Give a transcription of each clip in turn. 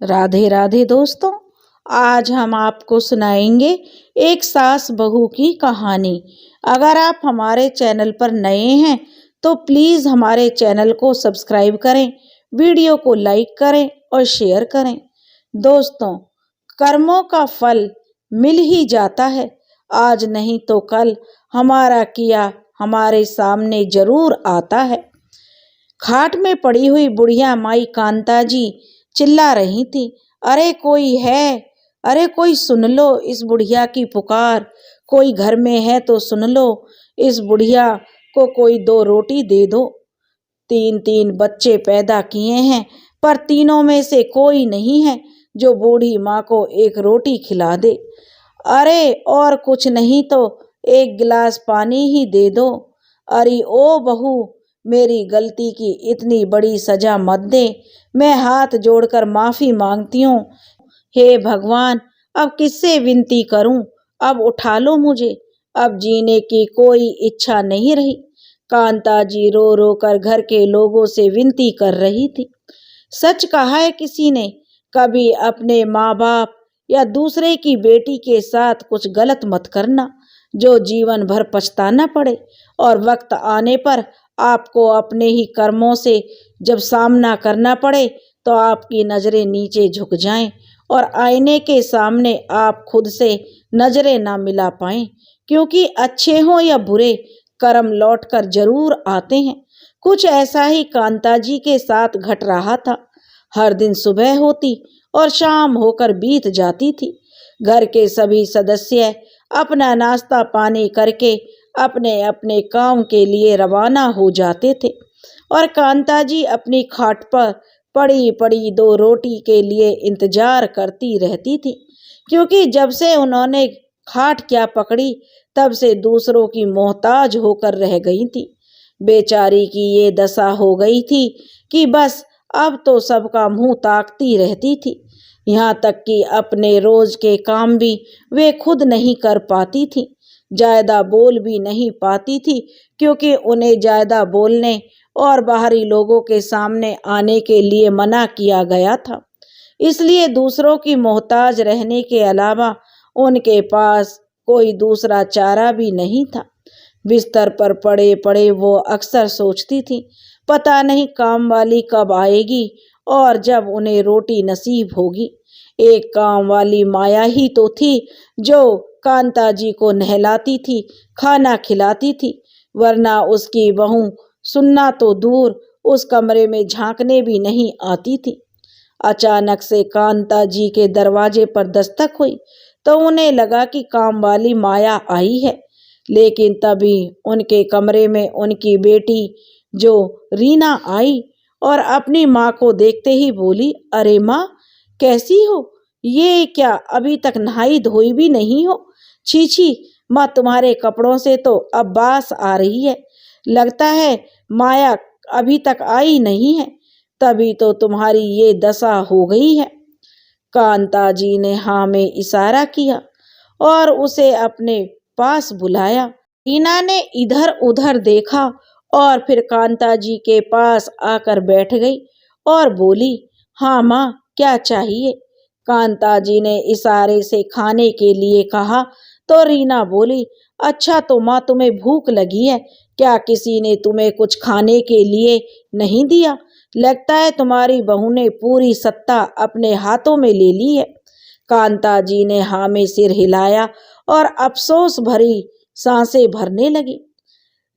राधे राधे दोस्तों। आज हम आपको सुनाएंगे एक सास बहू की कहानी। अगर आप हमारे चैनल पर नए हैं तो प्लीज़ हमारे चैनल को सब्सक्राइब करें, वीडियो को लाइक करें और शेयर करें। दोस्तों, कर्मों का फल मिल ही जाता है। आज नहीं तो कल हमारा किया हमारे सामने जरूर आता है। खाट में पड़ी हुई बुढ़िया माई कांता जी चिल्ला रही थी, अरे कोई है, अरे कोई सुन लो इस बुढ़िया की पुकार, कोई घर में है तो सुन लो, इस बुढ़िया को कोई 2 रोटी दे दो। 3 बच्चे पैदा किए हैं पर तीनों में से कोई नहीं है जो बूढ़ी माँ को 1 रोटी खिला दे। अरे और कुछ नहीं तो 1 गिलास पानी ही दे दो। अरे ओ बहू, मेरी गलती की इतनी बड़ी सजा मत दे, मैं हाथ जोड़कर माफी मांगती हूँ। हे भगवान, अब किससे विनती करूं, अब उठा लो मुझे, अब जीने की कोई इच्छा नहीं रही। कांता जी रो रो कर घर के लोगों से विनती कर रही थी। सच कहा है किसी ने, कभी अपने माँ बाप या दूसरे की बेटी के साथ कुछ गलत मत करना, जो जीवन भर पछताना पड़े और वक्त आने पर आपको अपने ही कर्मों से जब सामना करना पड़े तो आपकी नजरें नीचे झुक जाएं और आईने के सामने आप खुद से नजरें ना मिला पाएं, क्योंकि अच्छे हों या बुरे कर्म लौट कर जरूर आते हैं। कुछ ऐसा ही कांता जी के साथ घट रहा था। हर दिन सुबह होती और शाम होकर बीत जाती थी। घर के सभी सदस्य अपना नाश्ता पानी करके अपने अपने काम के लिए रवाना हो जाते थे और कांता जी अपनी खाट पर पड़ी पड़ी 2 रोटी के लिए इंतजार करती रहती थी, क्योंकि जब से उन्होंने खाट क्या पकड़ी तब से दूसरों की मोहताज होकर रह गई थी। बेचारी की ये दशा हो गई थी कि बस अब तो सबका मुंह ताकती रहती थी। यहाँ तक कि अपने रोज के काम भी वे खुद नहीं कर पाती थी, ज्यादा बोल भी नहीं पाती थी, क्योंकि उन्हें ज्यादा बोलने और बाहरी लोगों के सामने आने के लिए मना किया गया था। इसलिए दूसरों की मोहताज रहने के अलावा उनके पास कोई दूसरा चारा भी नहीं था। बिस्तर पर पड़े पड़े वो अक्सर सोचती थी, पता नहीं काम वाली कब आएगी और जब उन्हें रोटी नसीब होगी। एक काम वाली माया ही तो थी जो कांता जी को नहलाती थी, खाना खिलाती थी, वरना उसकी बहू सुनना तो दूर उस कमरे में झांकने भी नहीं आती थी। अचानक से कांता जी के दरवाजे पर दस्तक हुई तो उन्हें लगा कि काम वाली माया आई है, लेकिन तभी उनके कमरे में उनकी बेटी जो रीना आई और अपनी माँ को देखते ही बोली, अरे माँ, कैसी हो? ये क्या अभी तक नहाई धोई भी नहीं हो? छी छी माँ, तुम्हारे कपड़ों से तो अब बास आ रही है। लगता है माया अभी तक आई नहीं है, तभी तो तुम्हारी ये दशा हो गई है। कांता जी ने हाँ में इशारा किया और उसे अपने पास बुलाया। रीना ने इधर उधर देखा और फिर कांता जी के पास आकर बैठ गई और बोली, हाँ माँ, क्या चाहिए? कांता जी ने इशारे से खाने के लिए कहा तो रीना बोली, अच्छा तो माँ, तुम्हें भूख लगी है क्या? किसी ने तुम्हें कुछ खाने के लिए नहीं दिया? लगता है तुम्हारी बहू ने पूरी सत्ता अपने हाथों में ले ली है। कांता जी ने हाँ में सिर हिलाया और अफसोस भरी सांसें भरने लगी।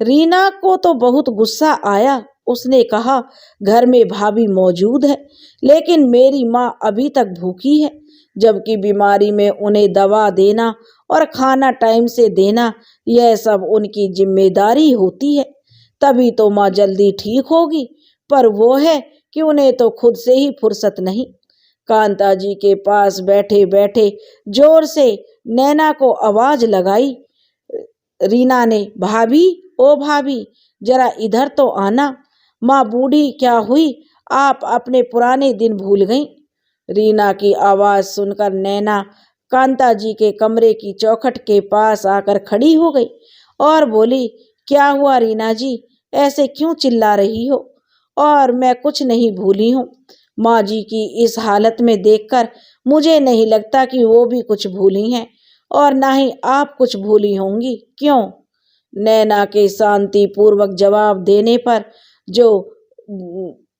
रीना को तो बहुत गुस्सा आया। उसने कहा, घर में भाभी मौजूद है, लेकिन मेरी माँ अभी तक भूखी है, जबकि बीमारी में उन्हें दवा देना और खाना टाइम से देना यह सब उनकी जिम्मेदारी होती है। तभी तो माँ जल्दी ठीक होगी, पर वो है कि उन्हें तो खुद से ही फुर्सत नहीं। कांता जी के पास बैठे बैठे जोर से नैना को आवाज लगाई। रीना ने, भाभी, ओ भाभी, जरा इधर तो आना। माँ बूढ़ी क्या हुई, आप अपने पुराने दिन भूल गईं? रीना की आवाज सुनकर नैना कांता जी के कमरे की चौखट के पास आकर खड़ी हो गई और बोली, क्या हुआ रीना जी, ऐसे क्यों चिल्ला रही हो? और मैं कुछ नहीं भूली हूँ, माँ जी की इस हालत में देखकर मुझे नहीं लगता कि वो भी कुछ भूली हैं और ना ही आप कुछ भूली होंगी, क्यों? नैना के शांति पूर्वक जवाब देने पर जो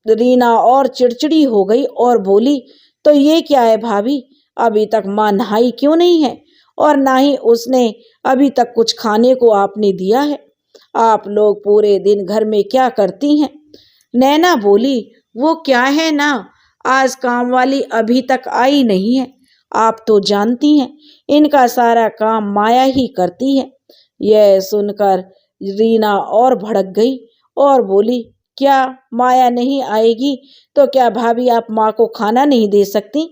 रीना और चिड़चिड़ी हो गई और बोली, तो ये क्या है भाभी, अभी तक माँ नहाई क्यों नहीं है और ना ही उसने अभी तक कुछ खाने को आपने दिया है। आप लोग पूरे दिन घर में क्या करती हैं? नैना बोली, वो क्या है ना, आज काम वाली अभी तक आई नहीं है। आप तो जानती हैं इनका सारा काम माया ही करती है। यह सुनकर रीना और भड़क गई और बोली, क्या माया नहीं आएगी तो क्या भाभी आप माँ को खाना नहीं दे सकती?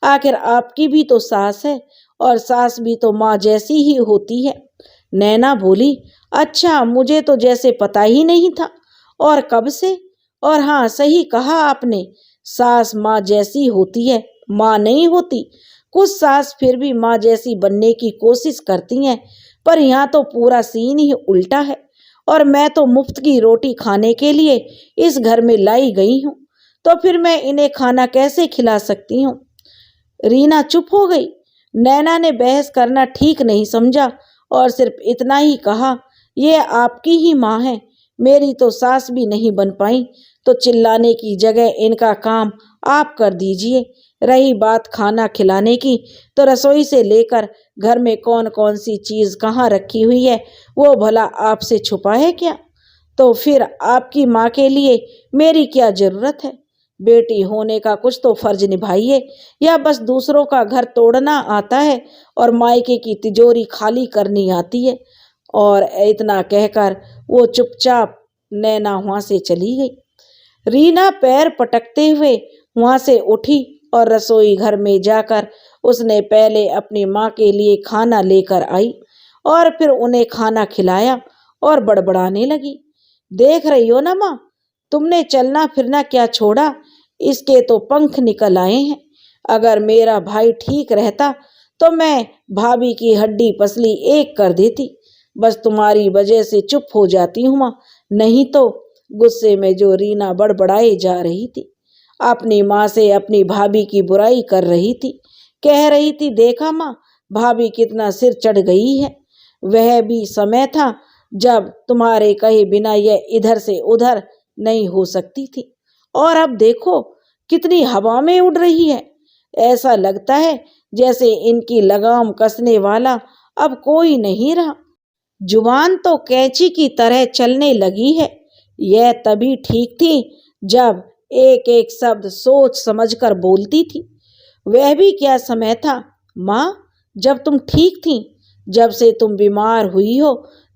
आखिर आपकी भी तो सास है और सास भी तो माँ जैसी ही होती है। नैना बोली, अच्छा मुझे तो जैसे पता ही नहीं था। और कब से? और हाँ, सही कहा आपने, सास माँ जैसी होती है, माँ नहीं होती। कुछ सास फिर भी माँ जैसी बनने की कोशिश करती हैं, पर यहाँ तो पूरा सीन ही उल्टा है और मैं तो मुफ्त की रोटी खाने के लिए इस घर में लाई गई हूँ, तो फिर मैं इन्हें खाना कैसे खिला सकती हूँ? रीना चुप हो गई। नैना ने बहस करना ठीक नहीं समझा और सिर्फ इतना ही कहा, ये आपकी ही माँ है, मेरी तो सास भी नहीं बन पाई, तो चिल्लाने की जगह इनका काम आप कर दीजिए। रही बात खाना खिलाने की, तो रसोई से लेकर घर में कौन कौन सी चीज़ कहाँ रखी हुई है वो भला आपसे छुपा है क्या? तो फिर आपकी माँ के लिए मेरी क्या ज़रूरत है? बेटी होने का कुछ तो फर्ज निभाइए, या बस दूसरों का घर तोड़ना आता है और मायके की तिजोरी खाली करनी आती है? और इतना कहकर वो चुपचाप नैना वहाँ से चली गई। रीना पैर पटकते हुए वहाँ से उठी और रसोई घर में जाकर उसने पहले अपनी माँ के लिए खाना लेकर आई और फिर उन्हें खाना खिलाया और बड़बड़ाने लगी, देख रही हो ना माँ, तुमने चलना फिरना क्या छोड़ा, इसके तो पंख निकल आए हैं। अगर मेरा भाई ठीक रहता तो मैं भाभी की हड्डी पसली एक कर देती, बस तुम्हारी वजह से चुप हो जाती हूँ माँ, नहीं तो। गुस्से में जो रीना बड़बड़ाई जा रही थी, अपनी माँ से अपनी भाभी की बुराई कर रही थी, कह रही थी, देखा माँ भाभी कितना सिर चढ़ गई है, वह भी समय था जब तुम्हारे कहे बिना यह इधर से उधर नहीं हो सकती थी, और अब देखो कितनी हवा में उड़ रही है। ऐसा लगता है जैसे इनकी लगाम कसने वाला अब कोई नहीं रहा। जुबान तो कैंची की तरह चलने लगी है। यह तभी ठीक थी जब एक एक शब्द सोच समझकर बोलती थी। वह भी क्या समय था माँ, जब तुम ठीक थी? जब से तुम बीमार हुई हो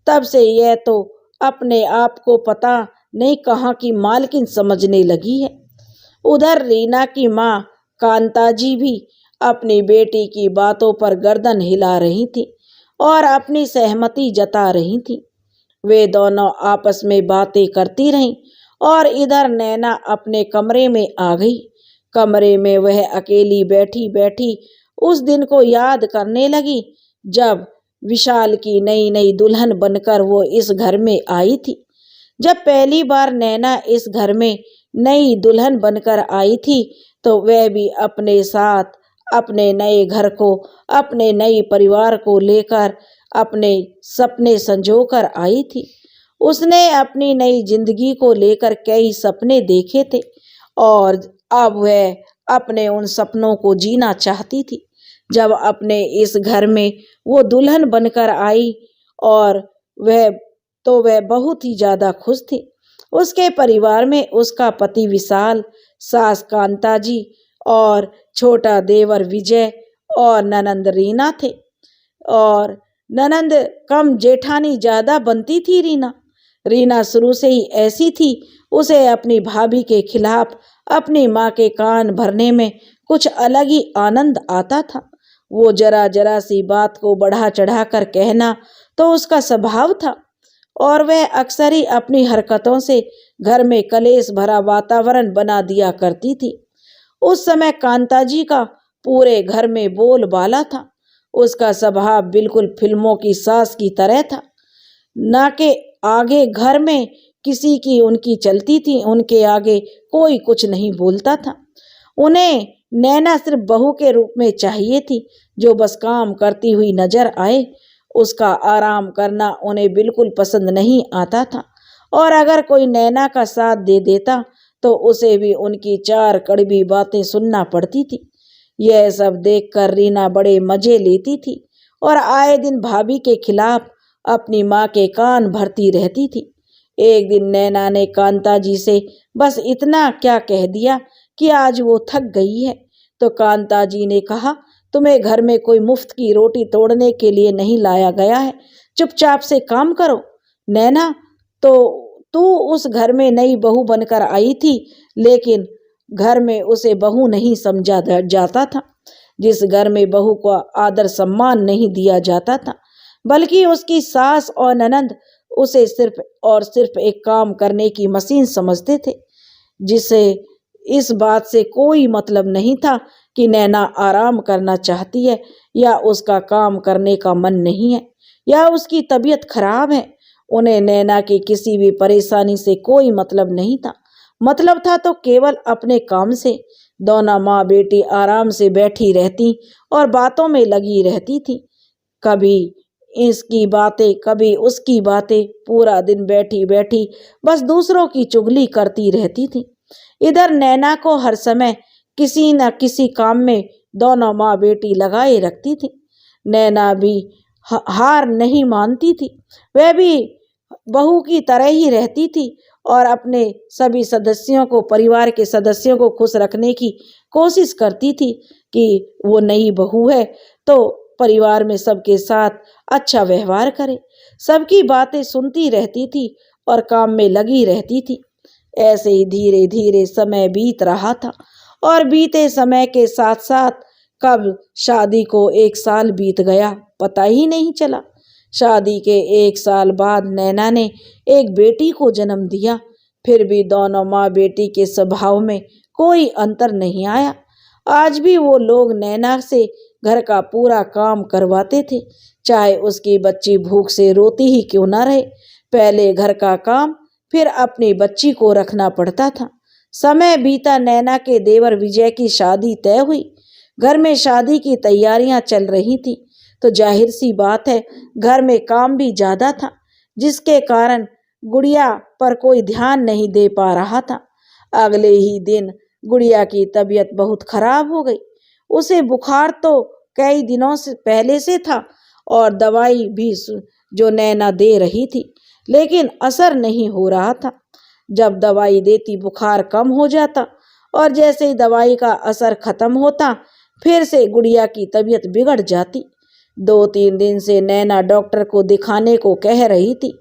तब से यह तो अपने आप को पता नहीं कहाँ की मालकिन समझने लगी है। उधर रीना की माँ कांता जी भी अपनी बेटी की बातों पर गर्दन हिला रही थी और अपनी सहमति जता रही थी। वे दोनों आपस में बातें करती रहीं और इधर नैना अपने कमरे में आ गई। कमरे में वह अकेली बैठी बैठी उस दिन को याद करने लगी जब विशाल की नई नई दुल्हन बनकर वो इस घर में आई थी। जब पहली बार नैना इस घर में नई दुल्हन बनकर आई थी तो वह भी अपने साथ अपने नए घर को, अपने नए परिवार को लेकर अपने सपने संजोकर आई थी। उसने अपनी नई जिंदगी को लेकर कई सपने देखे थे और अब वह अपने उन सपनों को जीना चाहती थी। जब अपने इस घर में वो दुल्हन बनकर आई और वह बहुत ही ज्यादा खुश थी। उसके परिवार में उसका पति विशाल, सास कांता जी और छोटा देवर विजय और ननंद रीना थे। और ननंद कम जेठानी ज्यादा बनती थी रीना शुरू से ही ऐसी थी। उसे अपनी भाभी के खिलाफ अपनी माँ के कान भरने में कुछ अलग ही आनंद आता था। वो जरा जरा सी बात को बढ़ा चढ़ा कर कहना तो उसका स्वभाव था और वह अक्सर ही अपनी हरकतों से घर में कलेश भरा वातावरण बना दिया करती थी। उस समय कांता जी का पूरे घर में बोलबाला था। उसका स्वभाव बिल्कुल फिल्मों की सास की तरह था। ना के आगे घर में किसी की उनकी चलती थी, उनके आगे कोई कुछ नहीं बोलता था। उन्हें नैना सिर्फ बहू के रूप में चाहिए थी, जो बस काम करती हुई नजर आए। उसका आराम करना उन्हें बिल्कुल पसंद नहीं आता था, और अगर कोई नैना का साथ दे देता तो उसे भी उनकी चार कड़वी बातें सुनना पड़ती थी। यह सब देखकर रीना बड़े मजे लेती थी और आए दिन भाभी के खिलाफ अपनी माँ के कान भरती रहती थी। एक दिन नैना ने कांता जी से बस इतना क्या कह दिया कि आज वो थक गई है। तो कांता जी ने कहा, तुम्हें घर में कोई मुफ्त की रोटी तोड़ने के लिए नहीं लाया गया है, चुपचाप से काम करो। नैना, तो तू उस घर में नई बहू बनकर आई थी, लेकिन घर में उसे बहू नहीं समझा जाता था। जिस घर में बहू को आदर सम्मान नहीं दिया जाता था, बल्कि उसकी सास और ननंद उसे सिर्फ और सिर्फ एक काम करने की मशीन समझते थे, जिसे इस बात से कोई मतलब नहीं था कि नैना आराम करना चाहती है या उसका काम करने का मन नहीं है या उसकी तबीयत खराब है। उन्हें नैना की किसी भी परेशानी से कोई मतलब नहीं था। मतलब था तो केवल अपने काम से। दोनों माँ बेटी आराम से बैठी रहती और बातों में लगी रहती थी। कभी इसकी बातें, कभी उसकी बातें, पूरा दिन बैठी बैठी बस दूसरों की चुगली करती रहती थी। इधर नैना को हर समय किसी न किसी काम में दोनों माँ बेटी लगाए रखती थी। नैना भी हार नहीं मानती थी। वह भी बहू की तरह ही रहती थी और अपने सभी सदस्यों को, परिवार के सदस्यों को खुश रखने की कोशिश करती थी कि वो नई बहू है तो परिवार में सबके साथ अच्छा व्यवहार करे। सबकी बातें सुनती रहती थी और काम में लगी रहती थी। ऐसे ही धीरे धीरे समय बीत रहा था और बीते समय के साथ साथ कब शादी को 1 साल बीत गया पता ही नहीं चला। शादी के 1 साल बाद नैना ने एक बेटी को जन्म दिया। फिर भी दोनों माँ बेटी के स्वभाव में कोई अंतर नहीं आया। आज भी वो लोग नैना से घर का पूरा काम करवाते थे, चाहे उसकी बच्ची भूख से रोती ही क्यों ना रहे। पहले घर का काम, फिर अपनी बच्ची को रखना पड़ता था। समय बीता, नैना के देवर विजय की शादी तय हुई। घर में शादी की तैयारियां चल रही थी, तो जाहिर सी बात है घर में काम भी ज्यादा था, जिसके कारण गुड़िया पर कोई ध्यान नहीं दे पा रहा था। अगले ही दिन गुड़िया की तबीयत बहुत खराब हो गई। उसे बुखार तो कई दिनों से पहले से था और दवाई भी जो नैना दे रही थी, लेकिन असर नहीं हो रहा था। जब दवाई देती बुखार कम हो जाता और जैसे ही दवाई का असर खत्म होता, फिर से गुड़िया की तबीयत बिगड़ जाती। 2-3 दिन से नैना डॉक्टर को दिखाने को कह रही थी,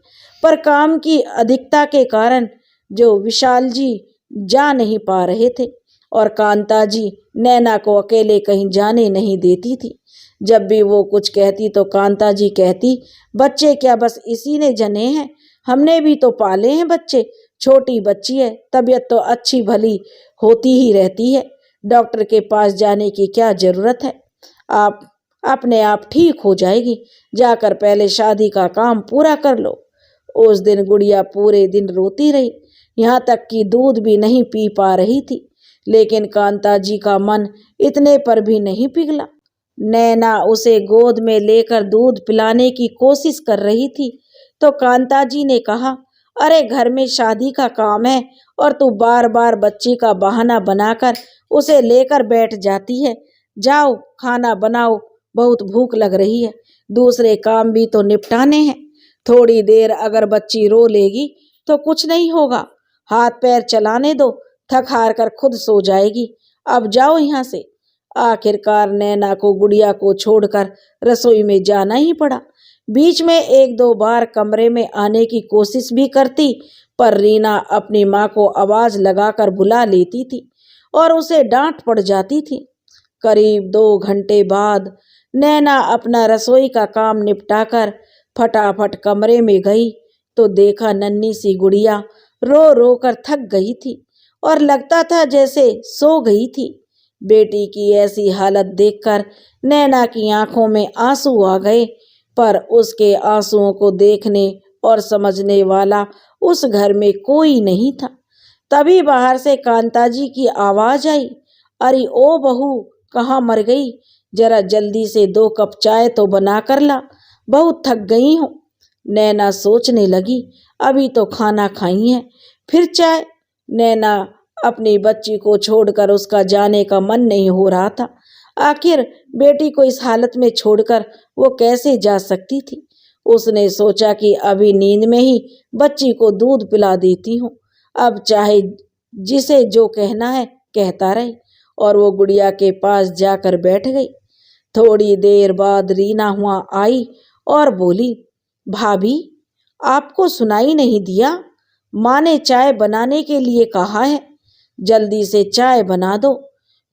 पर काम की अधिकता के कारण जो विशाल जी जा नहीं पा रहे थे और कांता जी नैना को अकेले कहीं जाने नहीं देती थी। जब भी वो कुछ कहती तो कांता जी कहती, बच्चे क्या बस इसी ने जने हैं, हमने भी तो पाले हैं बच्चे, छोटी बच्ची है, तबीयत तो अच्छी भली होती ही रहती है, डॉक्टर के पास जाने की क्या जरूरत है, आप अपने आप ठीक हो जाएगी, जाकर पहले शादी का काम पूरा कर लो। उस दिन गुड़िया पूरे दिन रोती रही, यहाँ तक कि दूध भी नहीं पी पा रही थी। लेकिन कांता जी का मन इतने पर भी नहीं पिघला। नैना उसे गोद में लेकर दूध पिलाने की कोशिश कर रही थी, तो कांता जी ने कहा, अरे घर में शादी का काम है और तू बार बार बच्ची का बहाना बनाकर उसे लेकर बैठ जाती है। जाओ खाना बनाओ, बहुत भूख लग रही है, दूसरे काम भी तो निपटाने हैं। थोड़ी देर अगर बच्ची रो लेगी तो कुछ नहीं होगा, हाथ पैर चलाने दो, थक हार कर खुद सो जाएगी, अब जाओ यहाँ से। आखिरकार नैना को गुड़िया को छोड़कर रसोई में जाना ही पड़ा। बीच में 1-2 बार कमरे में आने की कोशिश भी करती, पर रीना अपनी माँ को आवाज लगाकर बुला लेती थी और उसे डांट पड़ जाती थी। करीब 2 घंटे बाद नैना अपना रसोई का काम निपटाकर फटाफट कमरे में गई तो देखा नन्ही सी गुड़िया रो रो कर थक गई थी और लगता था जैसे सो गई थी। बेटी की ऐसी हालत देखकर नैना की आंखों में आंसू आ गए, पर उसके आंसुओं को देखने और समझने वाला उस घर में कोई नहीं था। तभी बाहर से कांता जी की आवाज आई, अरे ओ बहू, कहाँ मर गई? जरा जल्दी से 2 कप चाय तो बना कर ला, बहुत थक गई हूँ। नैना सोचने लगी, अभी तो खाना खाई है, फिर चाय। नैना अपनी बच्ची को छोड़कर उसका जाने का मन नहीं हो रहा था। आखिर बेटी को इस हालत में छोड़कर वो कैसे जा सकती थी। उसने सोचा कि अभी नींद में ही बच्ची को दूध पिला देती हूँ, अब चाहे जिसे जो कहना है कहता रहे। और वो गुड़िया के पास जाकर बैठ गई। थोड़ी देर बाद रीना हुआ आई और बोली, भाभी, आपको सुनाई नहीं दिया? माँ ने चाय बनाने के लिए कहा है, जल्दी से चाय बना दो,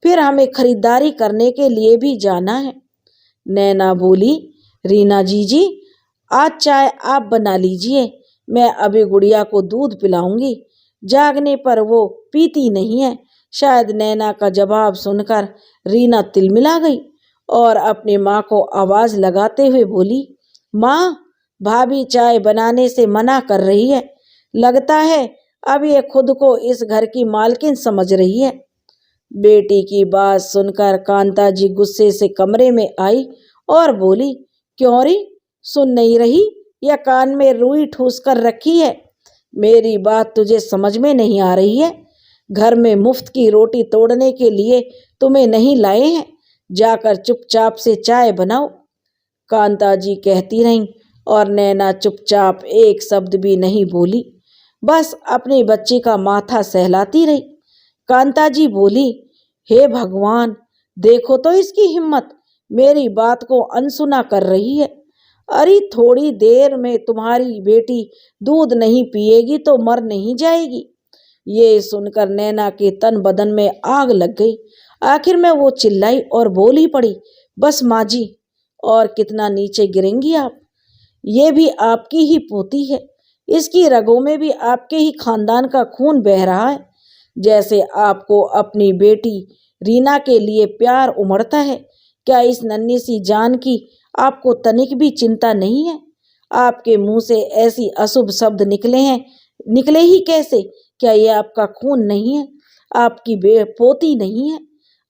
फिर हमें खरीदारी करने के लिए भी जाना है। नैना बोली, रीना जी, आज चाय आप बना लीजिए, मैं अभी गुड़िया को दूध पिलाऊंगी, जागने पर वो पीती नहीं है। शायद नैना का जवाब सुनकर रीना तिलमिला गई और अपनी माँ को आवाज लगाते हुए बोली, माँ, भाभी चाय बनाने से मना कर रही है, लगता है अब ये खुद को इस घर की मालकिन समझ रही है। बेटी की बात सुनकर कांता जी गुस्से से कमरे में आई और बोली, क्यों री, सुन नहीं रही या कान में रुई ठूस कर रखी है? मेरी बात तुझे समझ में नहीं आ रही है? घर में मुफ्त की रोटी तोड़ने के लिए तुम्हें नहीं लाए हैं, जाकर चुपचाप से चाय बनाओ। कांता जी कहती रहीं और नैना चुपचाप एक शब्द भी नहीं बोली, बस अपनी बच्ची का माथा सहलाती रही। कांता जी बोली, हे भगवान, देखो तो इसकी हिम्मत, मेरी बात को अनसुना कर रही है। अरे थोड़ी देर में तुम्हारी बेटी दूध नहीं पिएगी तो मर नहीं जाएगी। ये सुनकर नैना के तन बदन में आग लग गई। आखिर में वो चिल्लाई और बोली पड़ी, बस माँ जी, और कितना नीचे गिरेंगी आप? ये भी आपकी ही पोती है, इसकी रगों में भी आपके ही खानदान का खून बह रहा है। जैसे आपको अपनी बेटी रीना के लिए प्यार उमड़ता है, क्या इस नन्ही सी जान की आपको तनिक भी चिंता नहीं है? आपके मुंह से ऐसी अशुभ शब्द निकले हैं, निकले ही कैसे? क्या ये आपका खून नहीं है, आपकी पोती नहीं है?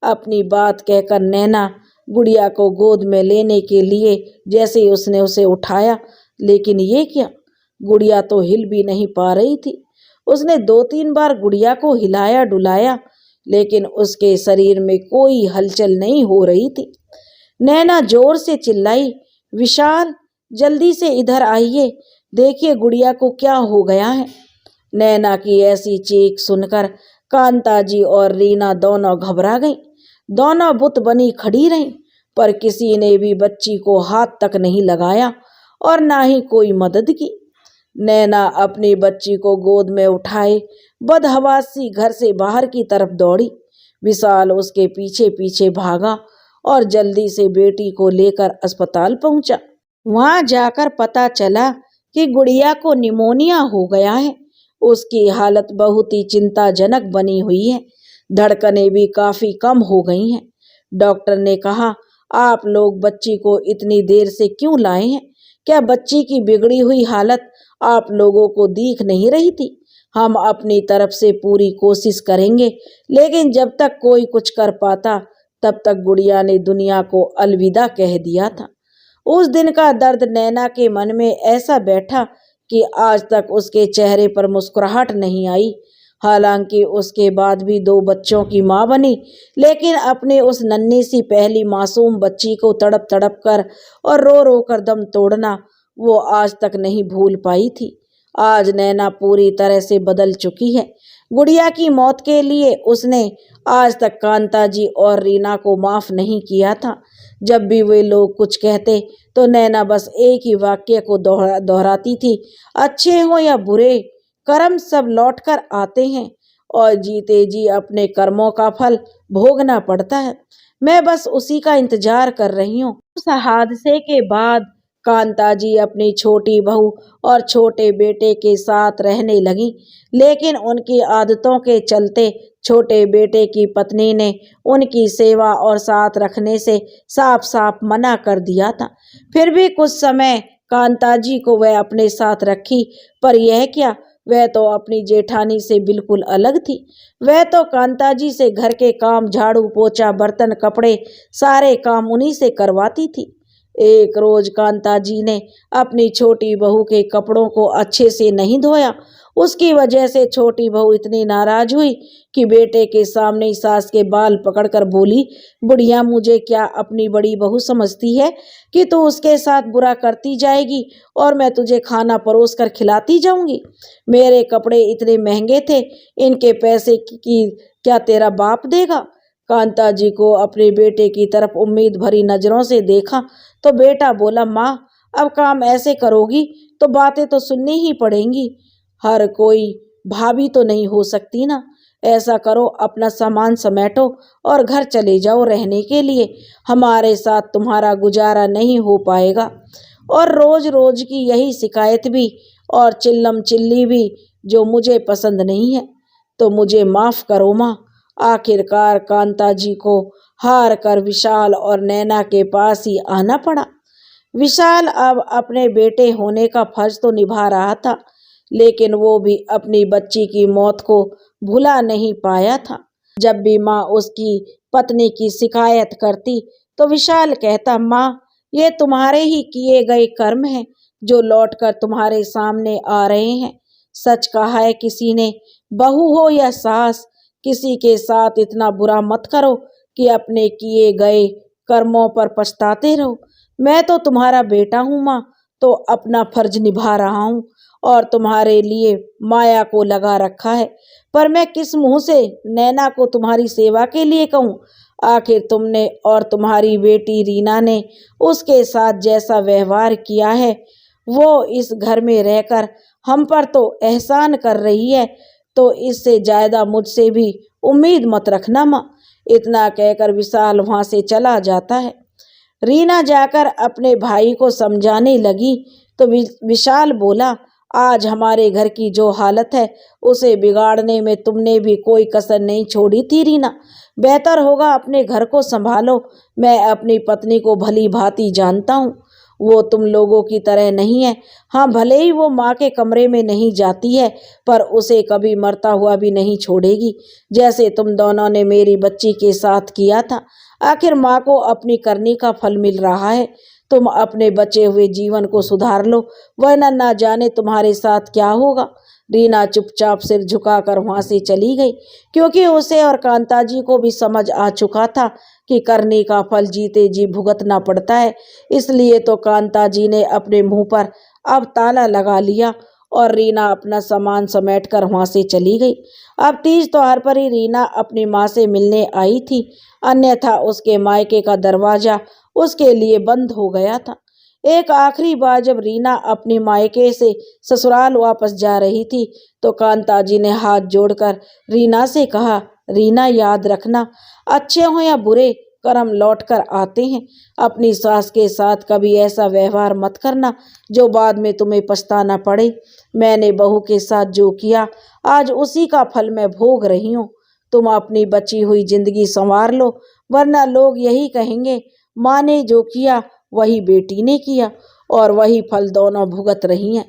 अपनी बात कहकर नैना गुड़िया को गोद में लेने के लिए जैसे ही उसने उसे उठाया, लेकिन ये क्या, गुड़िया तो हिल भी नहीं पा रही थी। उसने 2-3 बार गुड़िया को हिलाया डुलाया, लेकिन उसके शरीर में कोई हलचल नहीं हो रही थी। नैना जोर से चिल्लाई, विशाल, जल्दी से इधर आइए, देखिए गुड़िया को क्या हो गया है। नैना की ऐसी चीख सुनकर कांता जी और रीना दोनों घबरा गईं। दोनों बुत बनी खड़ी रहीं, पर किसी ने भी बच्ची को हाथ तक नहीं लगाया और ना ही कोई मदद की। नैना अपनी बच्ची को गोद में उठाए बदहवास सी घर से बाहर की तरफ दौड़ी। विशाल उसके पीछे पीछे भागा और जल्दी से बेटी को लेकर अस्पताल पहुंचा। वहां जाकर पता चला कि गुड़िया को निमोनिया हो गया है। उसकी हालत बहुत ही चिंताजनक बनी हुई है, धड़कनें भी काफी कम हो गई हैं। डॉक्टर ने कहा, आप लोग बच्ची को इतनी देर से क्यों लाए हैं? क्या बच्ची की बिगड़ी हुई हालत आप लोगों को दिख नहीं रही थी? हम अपनी तरफ से पूरी कोशिश करेंगे, लेकिन जब तक कोई कुछ कर पाता तब तक गुड़िया ने दुनिया को अलविदा कह दिया था। उस दिन का दर्द नैना के मन में ऐसा बैठा कि आज तक उसके चेहरे पर मुस्कुराहट नहीं आई। हालांकि उसके बाद भी 2 बच्चों की माँ बनी, लेकिन अपने उस नन्ही सी पहली मासूम बच्ची को तड़प तड़प कर और रो रो कर दम तोड़ना वो आज तक नहीं भूल पाई थी। आज नैना पूरी तरह से बदल चुकी है। गुड़िया की मौत के लिए उसने आज तक कांता जी और रीना को माफ नहीं किया था। जब भी वे लोग कुछ कहते तो नैना बस एक ही वाक्य को दोहराती थी, अच्छे हो या बुरे, कर्म सब लौट कर आते हैं और जीते जी अपने कर्मों का फल भोगना पड़ता है। मैं बस उसी का इंतजार कर रही हूँ। उस हादसे के बाद कांता जी अपनी छोटी बहू और छोटे बेटे के साथ रहने लगी, लेकिन उनकी आदतों के चलते छोटे बेटे की पत्नी ने उनकी सेवा और साथ रखने से साफ साफ मना कर दिया था। फिर भी कुछ समय कांता जी को वह अपने साथ रखी, पर यह क्या, वह तो अपनी जेठानी से बिल्कुल अलग थी। वह तो कांताजी से घर के काम, झाड़ू पोछा, बर्तन, कपड़े, सारे काम उन्हीं से करवाती थी। एक रोज कांताजी ने अपनी छोटी बहू के कपड़ों को अच्छे से नहीं धोया। उसकी वजह से छोटी बहू इतनी नाराज हुई कि बेटे के सामने ही सास के बाल पकड़कर बोली, बुढ़िया, मुझे क्या अपनी बड़ी बहू समझती है कि तू उसके साथ बुरा करती जाएगी और मैं तुझे खाना परोस कर खिलाती जाऊंगी। मेरे कपड़े इतने महंगे थे, इनके पैसे की क्या तेरा बाप देगा। कांताजी को अपने बेटे की तरफ उम्मीद भरी नजरों से देखा तो बेटा बोला, माँ, अब काम ऐसे करोगी तो बातें तो सुननी ही पड़ेंगी। हर कोई भाभी तो नहीं हो सकती ना। ऐसा करो, अपना सामान समेटो और घर चले जाओ रहने के लिए। हमारे साथ तुम्हारा गुजारा नहीं हो पाएगा। और रोज रोज की यही शिकायत भी और चिल्लम चिल्ली भी जो मुझे पसंद नहीं है। तो मुझे माफ करो माँ। आखिरकार कांताजी को हार कर विशाल और नैना के पास ही आना पड़ा। विशाल अब अपने बेटे होने का फर्ज तो निभा रहा था, लेकिन वो भी अपनी बच्ची की मौत को भुला नहीं पाया था। जब भी माँ उसकी पत्नी की शिकायत करती तो विशाल कहता, माँ, ये तुम्हारे ही किए गए कर्म हैं जो लौटकर तुम्हारे सामने आ रहे हैं। सच कहा है किसी ने, बहू हो या सास, किसी के साथ इतना बुरा मत करो कि अपने किए गए कर्मों पर पछताते रहो। मैं तो तुम्हारा बेटा हूँ माँ, तो अपना फर्ज निभा रहा हूँ और तुम्हारे लिए माया को लगा रखा है। पर मैं किस मुंह से नैना को तुम्हारी सेवा के लिए कहूँ। आखिर तुमने और तुम्हारी बेटी रीना ने उसके साथ जैसा व्यवहार किया है, वो इस घर में रहकर हम पर तो एहसान कर रही है, तो इससे ज्यादा मुझसे भी उम्मीद मत रखना माँ। इतना कहकर विशाल वहां से चला जाता है। रीना जाकर अपने भाई को समझाने लगी तो विशाल बोला, आज हमारे घर की जो हालत है उसे बिगाड़ने में तुमने भी कोई कसर नहीं छोड़ी थी रीना। बेहतर होगा अपने घर को संभालो। मैं अपनी पत्नी को भली भांति जानता हूँ, वो तुम लोगों की तरह नहीं है। हाँ, भले ही वो माँ के कमरे में नहीं जाती है, पर उसे कभी मरता हुआ भी नहीं छोड़ेगी, जैसे तुम दोनों ने मेरी बच्ची के साथ किया था। आखिर माँ को अपनी करनी का फल मिल रहा है। तुम अपने बचे हुए जीवन को सुधार लो, वरना ना जाने तुम्हारे साथ क्या होगा। रीना चुपचाप सिर झुकाकर वहां से चली गई, क्योंकि उसे और कांताजी को भी समझ आ चुका था कि करने का फल जीते जी भुगतना पड़ता है। इसलिए तो कांताजी ने अपने मुंह पर अब ताला लगा लिया और रीना अपना सामान समेट कर वहां से चली गई। अब तीज त्योहार पर ही रीना अपनी माँ से मिलने आई थी, अन्यथा उसके मायके का दरवाजा उसके लिए बंद हो गया था। एक आखिरी बार जब रीना अपनी मायके से ससुराल वापस जा रही थी तो कांताजी ने हाथ जोड़कर रीना से कहा, रीना, याद रखना, अच्छे हो या बुरे, कर्म लौट कर आते हैं। अपनी सास के साथ कभी ऐसा व्यवहार मत करना जो बाद में तुम्हें पछताना पड़े। मैंने बहू के साथ जो किया, आज उसी का फल मैं भोग रही हूँ। तुम अपनी बची हुई जिंदगी संवार लो, वरना लोग यही कहेंगे, माँ ने जो किया वही बेटी ने किया और वही फल दोनों भुगत रही हैं।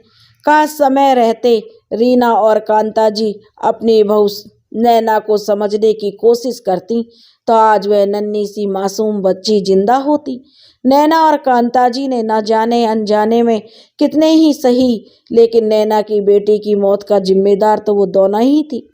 काश समय रहते रीना और कांताजी अपनी बहू नैना को समझने की कोशिश करती तो आज वह नन्ही सी मासूम बच्ची जिंदा होती। नैना और कांताजी ने न जाने अनजाने में कितने ही सही, लेकिन नैना की बेटी की मौत का जिम्मेदार तो वो दोनों ही थी।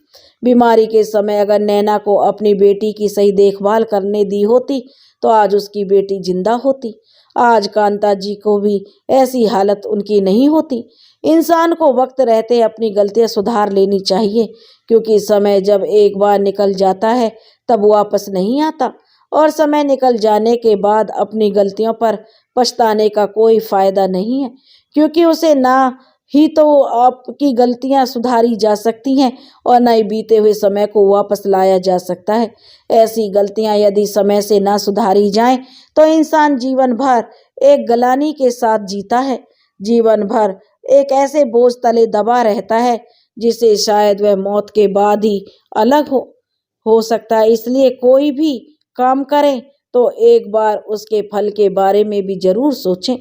बीमारी के समय अगर नैना को अपनी बेटी की सही देखभाल करने दी होती तो आज उसकी बेटी जिंदा होती। आज कांताजी को भी ऐसी हालत उनकी नहीं होती। इंसान को वक्त रहते अपनी गलतियां सुधार लेनी चाहिए, क्योंकि समय जब एक बार निकल जाता है तब वापस नहीं आता, और समय निकल जाने के बाद अपनी गलतियों पर पछताने का कोई फायदा नहीं है, क्योंकि उसे ना ही तो आपकी गलतियां सुधारी जा सकती हैं और न ही बीते हुए समय को वापस लाया जा सकता है। ऐसी गलतियां यदि समय से ना सुधारी जाएं तो इंसान जीवन भर एक गलानी के साथ जीता है, जीवन भर एक ऐसे बोझ तले दबा रहता है जिसे शायद वह मौत के बाद ही अलग हो सकता है। इसलिए कोई भी काम करें तो एक बार उसके फल के बारे में भी जरूर सोचें।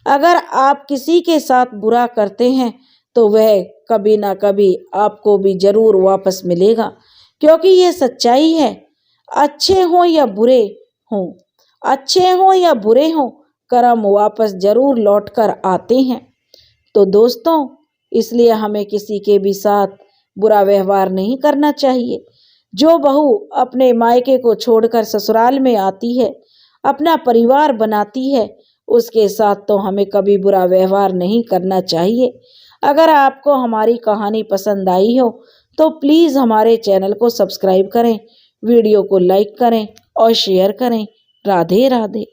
अगर आप किसी के साथ बुरा करते हैं तो वह कभी ना कभी आपको भी जरूर वापस मिलेगा, क्योंकि ये सच्चाई है। अच्छे हों या बुरे हों, अच्छे हों या बुरे हों, कर्म वापस जरूर लौट कर आते हैं। तो दोस्तों, इसलिए हमें किसी के भी साथ बुरा व्यवहार नहीं करना चाहिए। जो बहू अपने मायके को छोड़कर ससुराल में आती है, अपना परिवार बनाती है, उसके साथ तो हमें कभी बुरा व्यवहार नहीं करना चाहिए। अगर आपको हमारी कहानी पसंद आई हो तो प्लीज़ हमारे चैनल को सब्सक्राइब करें, वीडियो को लाइक करें और शेयर करें। राधे राधे।